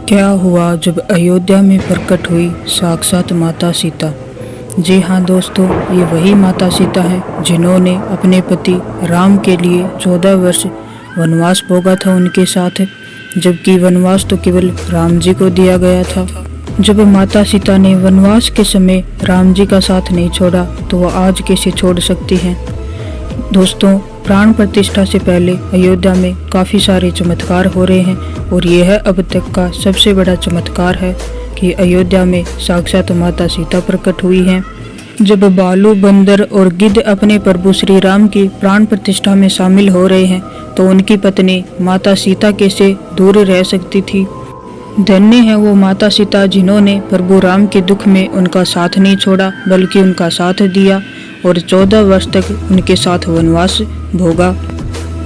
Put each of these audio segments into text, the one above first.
क्या हुआ जब अयोध्या में प्रकट हुई साक्षात माता सीता। जी हाँ दोस्तों, ये वही माता सीता है जिन्होंने अपने पति राम के लिए 14 वर्ष वनवास भोगा था उनके साथ, जबकि वनवास तो केवल राम जी को दिया गया था। जब माता सीता ने वनवास के समय राम जी का साथ नहीं छोड़ा तो वह आज कैसे छोड़ सकती हैं। दोस्तों, प्राण प्रतिष्ठा से पहले अयोध्या में काफ़ी सारे चमत्कार हो रहे हैं और यह अब तक का सबसे बड़ा चमत्कार है कि अयोध्या में साक्षात माता सीता प्रकट हुई हैं। जब बालू, बंदर और गिद्ध अपने प्रभु श्री राम की प्राण प्रतिष्ठा में शामिल हो रहे हैं तो उनकी पत्नी माता सीता कैसे दूर रह सकती थी। धन्य है वो माता सीता जिन्होंने प्रभु राम के दुख में उनका साथ नहीं छोड़ा बल्कि उनका साथ दिया और 14 वर्ष तक उनके साथ वनवास भोगा।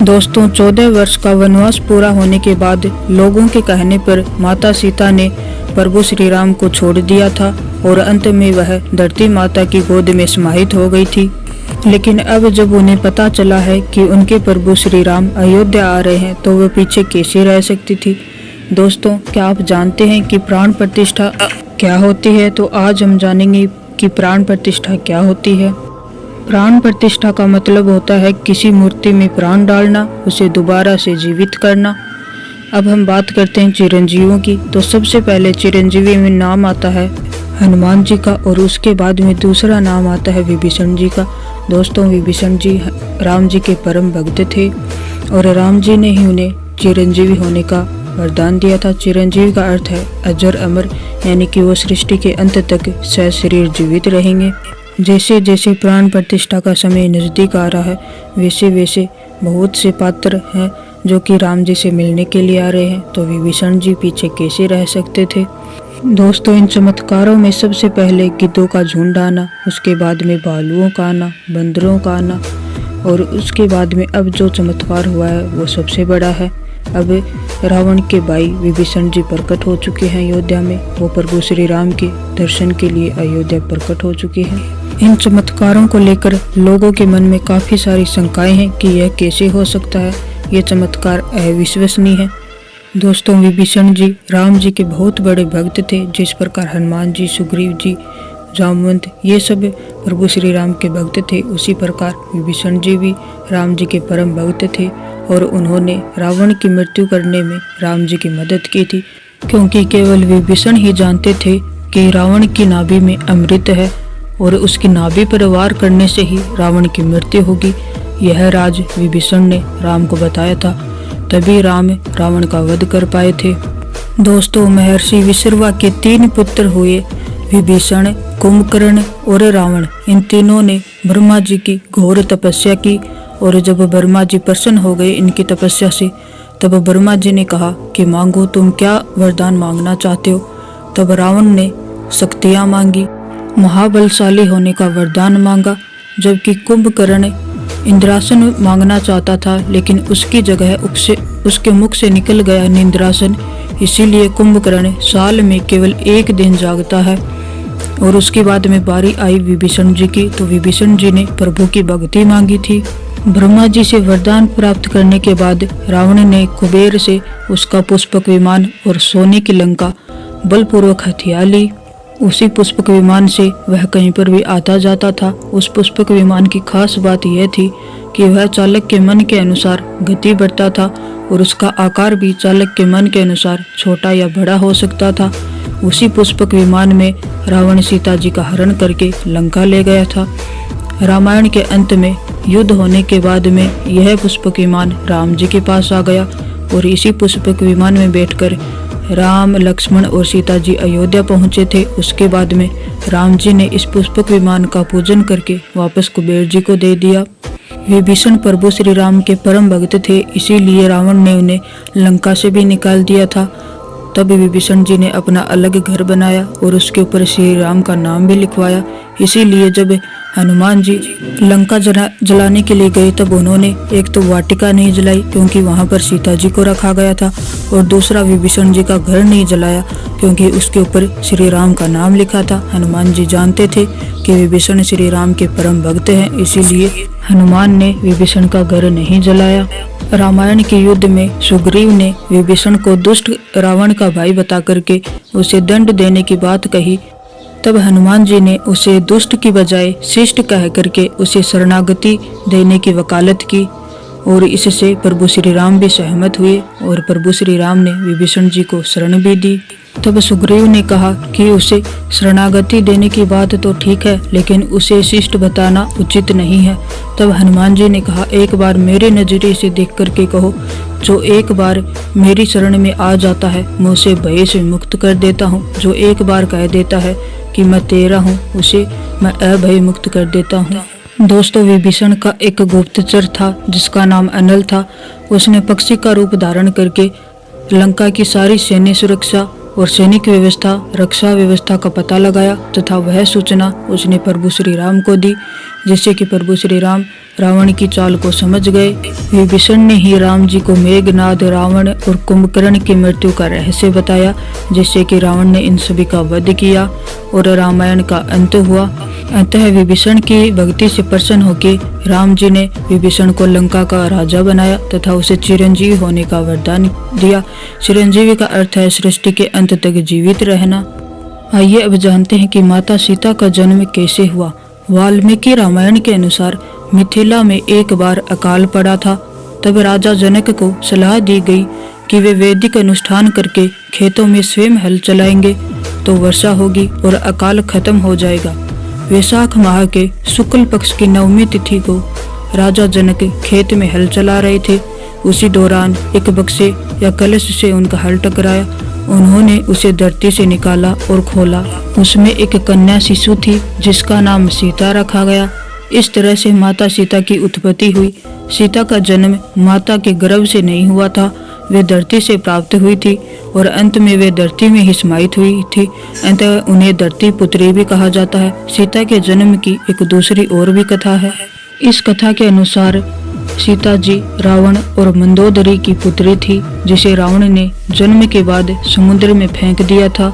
दोस्तों, 14 वर्ष का वनवास पूरा होने के बाद लोगों के कहने पर माता सीता ने प्रभु श्री राम को छोड़ दिया था और अंत में वह धरती माता की गोद में समाहित हो गई थी। लेकिन अब जब उन्हें पता चला है कि उनके प्रभु श्री राम अयोध्या आ रहे हैं तो वह पीछे कैसे रह सकती थी। दोस्तों, क्या आप जानते हैं कि प्राण प्रतिष्ठा क्या होती है? तो आज हम जानेंगे कि प्राण प्रतिष्ठा क्या होती है। प्राण प्रतिष्ठा का मतलब होता है किसी मूर्ति में प्राण डालना, उसे दोबारा से जीवित करना। अब हम बात करते हैं चिरंजीवों की। तो सबसे पहले चिरंजीवी में नाम आता है हनुमान जी का और उसके बाद में दूसरा नाम आता है विभीषण जी का। दोस्तों, विभीषण जी राम जी के परम भक्त थे और राम जी ने ही उन्हें चिरंजीवी होने का वरदान दिया था। चिरंजीवी का अर्थ है अजर अमर, यानी कि वो सृष्टि के अंत तक सशरीर जीवित रहेंगे। जैसे जैसे प्राण प्रतिष्ठा का समय नज़दीक आ रहा है वैसे वैसे बहुत से पात्र हैं जो कि राम जी से मिलने के लिए आ रहे हैं, तो विभीषण जी पीछे कैसे रह सकते थे। दोस्तों, इन चमत्कारों में सबसे पहले गिद्धों का झुंड आना, उसके बाद में भालुओं का आना, बंदरों का आना और उसके बाद में अब जो चमत्कार हुआ है वो सबसे बड़ा है। अब रावण के भाई विभीषण जी प्रकट हो चुके हैं अयोध्या में। वो प्रभु श्री राम के दर्शन के लिए अयोध्या प्रकट हो चुके हैं। इन चमत्कारों को लेकर लोगों के मन में काफ़ी सारी शंकाएं हैं कि यह कैसे हो सकता है, ये चमत्कार अविश्वसनीय है। दोस्तों, विभीषण जी राम जी के बहुत बड़े भक्त थे। जिस प्रकार हनुमान जी, सुग्रीव जी, जामवंत ये सब प्रभु श्री राम के भक्त थे, उसी प्रकार विभीषण जी भी राम जी के परम भक्त थे और उन्होंने रावण की मृत्यु करने में राम जी की मदद की थी, क्योंकि केवल विभीषण ही जानते थे कि रावण की नाभि में अमृत है और उसकी नाभि पर वार करने से ही रावण की मृत्यु होगी। यह राज विभीषण ने राम को बताया था, तभी राम रावण का वध कर पाए थे। दोस्तों, महर्षि विश्रवा के 3 पुत्र हुए, विभीषण, कुंभकर्ण और रावण। इन तीनों ने ब्रह्मा जी की घोर तपस्या की और जब ब्रह्मा जी प्रसन्न हो गए इनकी तपस्या से, तब ब्रह्मा जी ने कहा कि मांगो, तुम क्या वरदान मांगना चाहते हो। तब रावण ने शक्तियां मांगी, महाबलशाली होने का वरदान मांगा, जबकि कुंभकर्ण इंद्रासन मांगना चाहता था लेकिन उसकी जगह उसके मुख से निकल गया निंद्रासन। इसीलिए कुंभकर्ण साल में केवल 1 दिन जागता है। और उसके बाद में बारी आई विभीषण जी की, तो विभीषण जी ने प्रभु की भक्ति मांगी थी। ब्रह्मा जी से वरदान प्राप्त करने के बाद रावण ने कुबेर से उसका पुष्पक विमान और सोने की लंका बलपूर्वक हथिया ली। उसी पुष्पक विमान से वह कहीं पर भी आता जाता था। उस पुष्पक विमान की खास बात यह थी कि वह चालक के मन के अनुसार गति बढ़ता था और उसका आकार भी चालक के मन के अनुसार छोटा या बड़ा हो सकता था। उसी पुष्पक विमान में रावण सीता जी का हरण करके लंका ले गया था। रामायण के अंत में युद्ध होने के बाद में यह पुष्पक विमान राम जी के पास आ गया और इसी पुष्पक विमान में बैठकर राम, लक्ष्मण और सीता जी अयोध्या पहुंचे थे। उसके बाद में राम जी ने इस पुष्पक विमान का पूजन करके वापस कुबेर जी को दे दिया। विभीषण प्रभु श्री राम के परम भक्त थे, इसीलिए रावण ने उन्हें लंका से भी निकाल दिया था। तब विभीषण जी ने अपना अलग घर बनाया और उसके ऊपर श्री राम का नाम भी लिखवाया। इसीलिए जब हनुमान जी लंका जलाने के लिए गए तब उन्होंने एक तो वाटिका नहीं जलाई क्योंकि वहां पर सीता जी को रखा गया था, और दूसरा विभीषण जी का घर नहीं जलाया क्योंकि उसके ऊपर श्री राम का नाम लिखा था। हनुमान जी जानते थे कि विभीषण श्री राम के परम भक्त हैं, इसीलिए हनुमान ने विभीषण का घर नहीं जलाया। रामायण के युद्ध में सुग्रीव ने विभीषण को दुष्ट रावण का भाई बता करके उसे दंड देने की बात कही, तब हनुमान जी ने उसे दुष्ट की बजाय शिष्ट कह करके उसे शरणागति देने की वकालत की और इससे प्रभु श्री राम भी सहमत हुए और प्रभु श्री राम ने विभीषण जी को शरण भी दी। तब सुग्रीव ने कहा कि उसे शरणागति देने की बात तो ठीक है, लेकिन उसे शिष्ट बताना उचित नहीं है। तब हनुमान जी ने कहा, एक बार मेरे नजरिए से देख करके कहो, जो एक बार मेरी शरण में आ जाता है मैं उसे भय से मुक्त कर देता हूँ। जो एक बार कह देता है कि मैं तेरा हूँ, उसे मैं अभय मुक्त कर देता हूँ। दोस्तों, विभीषण का एक गुप्तचर था जिसका नाम अनल था। उसने पक्षी का रूप धारण करके लंका की सारी सैन्य सुरक्षा और सैनिक व्यवस्था, रक्षा व्यवस्था का पता लगाया तथा वह सूचना उसने प्रभु श्री राम को दी, जिससे कि प्रभु श्री राम रावण की चाल को समझ गए। विभीषण ने ही राम जी को मेघनाद, रावण और कुंभकर्ण की मृत्यु का रहस्य बताया, जिससे कि रावण ने इन सभी का वध किया और रामायण का अंत हुआ। अतः विभीषण की भक्ति से प्रसन्न होकर राम जी ने विभीषण को लंका का राजा बनाया तथा उसे चिरंजीवी होने का वरदान दिया। चिरंजीवी का अर्थ है सृष्टि के अंत तक जीवित रहना। आइए अब जानते हैं कि माता सीता का जन्म कैसे हुआ। वाल्मीकि रामायण के अनुसार मिथिला में एक बार अकाल पड़ा था। तब राजा जनक को सलाह दी गई कि वे वैदिक अनुष्ठान करके खेतों में स्वयं हल चलाएंगे तो वर्षा होगी और अकाल खत्म हो जाएगा। वैशाख माह के शुक्ल पक्ष की 9वीं तिथि को राजा जनक खेत में हल चला रहे थे। उसी दौरान एक बक्से या कलश से उनका हल टकराया। उन्होंने उसे धरती से निकाला और खोला। उसमें एक कन्या शिशु थी जिसका नाम सीता रखा गया। इस तरह से माता सीता की उत्पत्ति हुई। सीता का जन्म माता के गर्भ से नहीं हुआ था, वे धरती से प्राप्त हुई थी और अंत में वे धरती में ही समाहित हुई थी। अतः उन्हें धरती पुत्री भी कहा जाता है। सीता के जन्म की एक दूसरी और भी कथा है। इस कथा के अनुसार सीता जी रावण और मंदोदरी की पुत्री थी, जिसे रावण ने जन्म के बाद समुद्र में फेंक दिया था।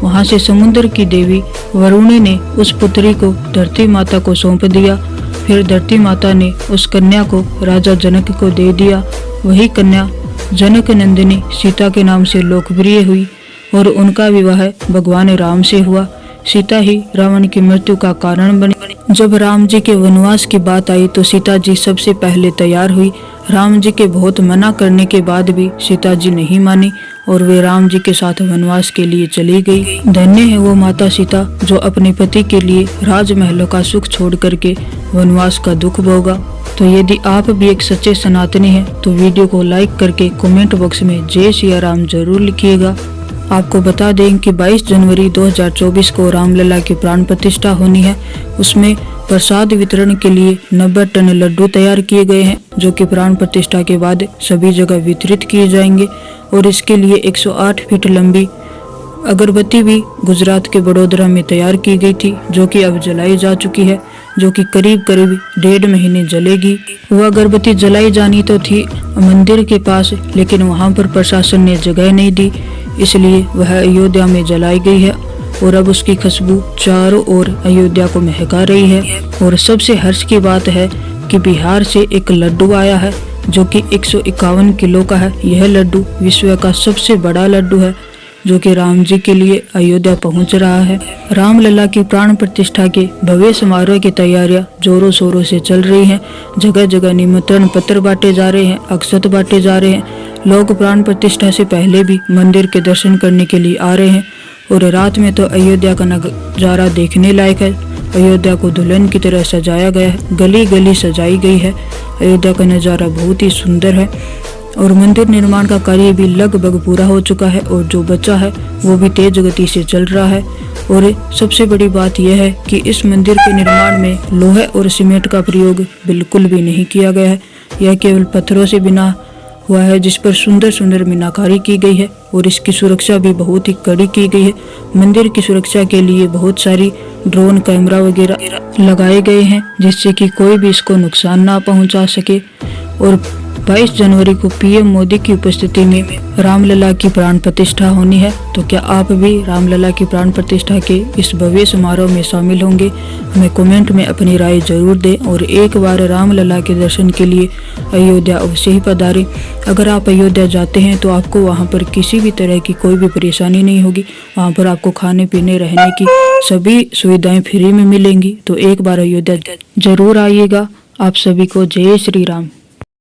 वहां से समुद्र की देवी वरुणी ने उस पुत्री को धरती माता को सौंप दिया। फिर धरती माता ने उस कन्या को राजा जनक को दे दिया। वही कन्या जनक नंदिनी सीता के नाम से लोकप्रिय हुई और उनका विवाह भगवान राम से हुआ। सीता ही रावण की मृत्यु का कारण बनी। जब राम जी के वनवास की बात आई तो सीता जी सबसे पहले तैयार हुई। राम जी के बहुत मना करने के बाद भी सीता जी नहीं मानी और वे राम जी के साथ वनवास के लिए चली गई। धन्य है वो माता सीता जो अपने पति के लिए राजमहलों का सुख छोड़ करके वनवास का दुख भोगा। तो यदि आप भी एक सच्चे सनातनी हैं तो वीडियो को लाइक करके कमेंट बॉक्स में जय सिया राम जरूर लिखिएगा। आपको बता दें कि 22 जनवरी 2024 को रामलला की प्राण प्रतिष्ठा होनी है। उसमें प्रसाद वितरण के लिए 90 टन लड्डू तैयार किए गए हैं, जो कि प्राण प्रतिष्ठा के बाद सभी जगह वितरित किए जाएंगे। और इसके लिए 108 फीट लंबी अगरबत्ती भी गुजरात के बड़ोदरा में तैयार की गई थी, जो कि अब जलाई जा चुकी है, जो कि करीब 1.5 महीने जलेगी। वह अगरबत्ती जलाई जानी तो थी मंदिर के पास, लेकिन वहां पर प्रशासन ने जगह नहीं दी, इसलिए वह अयोध्या में जलाई गई है और अब उसकी खुशबू चारों ओर अयोध्या को महका रही है। और सबसे हर्ष की बात है कि बिहार से एक लड्डू आया है जो कि 151 किलो का है। यह लड्डू विश्व का सबसे बड़ा लड्डू है जो कि राम जी के लिए अयोध्या पहुंच रहा है। रामलला की प्राण प्रतिष्ठा के भव्य समारोह की तैयारियां जोरों शोरों से चल रही हैं। जगह जगह निमंत्रण पत्र बांटे जा रहे हैं, अक्षत बांटे जा रहे हैं। लोग प्राण प्रतिष्ठा से पहले भी मंदिर के दर्शन करने के लिए आ रहे हैं और रात में तो अयोध्या का नजारा देखने लायक है। अयोध्या को दुल्हन की तरह सजाया गया है, गली गली सजाई गई है। अयोध्या का नज़ारा बहुत ही सुंदर है और मंदिर निर्माण का कार्य भी लगभग पूरा हो चुका है और जो बचा है वो भी तेज गति से चल रहा है। और सबसे बड़ी बात यह है कि इस मंदिर के निर्माण में लोहे और सीमेंट का प्रयोग बिल्कुल भी नहीं किया गया है। यह केवल पत्थरों से बना हुआ है जिस पर सुंदर सुंदर मीनाकारी की गई है और इसकी सुरक्षा भी बहुत ही कड़ी की गई है। मंदिर की सुरक्षा के लिए बहुत सारी ड्रोन कैमरा वगैरह लगाए गए हैं जिससे कि कोई भी इसको नुकसान ना पहुंचा सके। और 22 जनवरी को पीएम मोदी की उपस्थिति में रामलला की प्राण प्रतिष्ठा होनी है। तो क्या आप भी रामलला की प्राण प्रतिष्ठा के इस भव्य समारोह में शामिल होंगे? हमें कमेंट में अपनी राय जरूर दें और एक बार रामलला के दर्शन के लिए अयोध्या अवश्य ही पधारें। अगर आप अयोध्या जाते हैं तो आपको वहां पर किसी भी तरह की कोई भी परेशानी नहीं होगी। वहां पर आपको खाने पीने रहने की सभी सुविधाएं फ्री में मिलेंगी। तो एक बार अयोध्या जरूर आइएगा। आप सभी को जय श्री राम।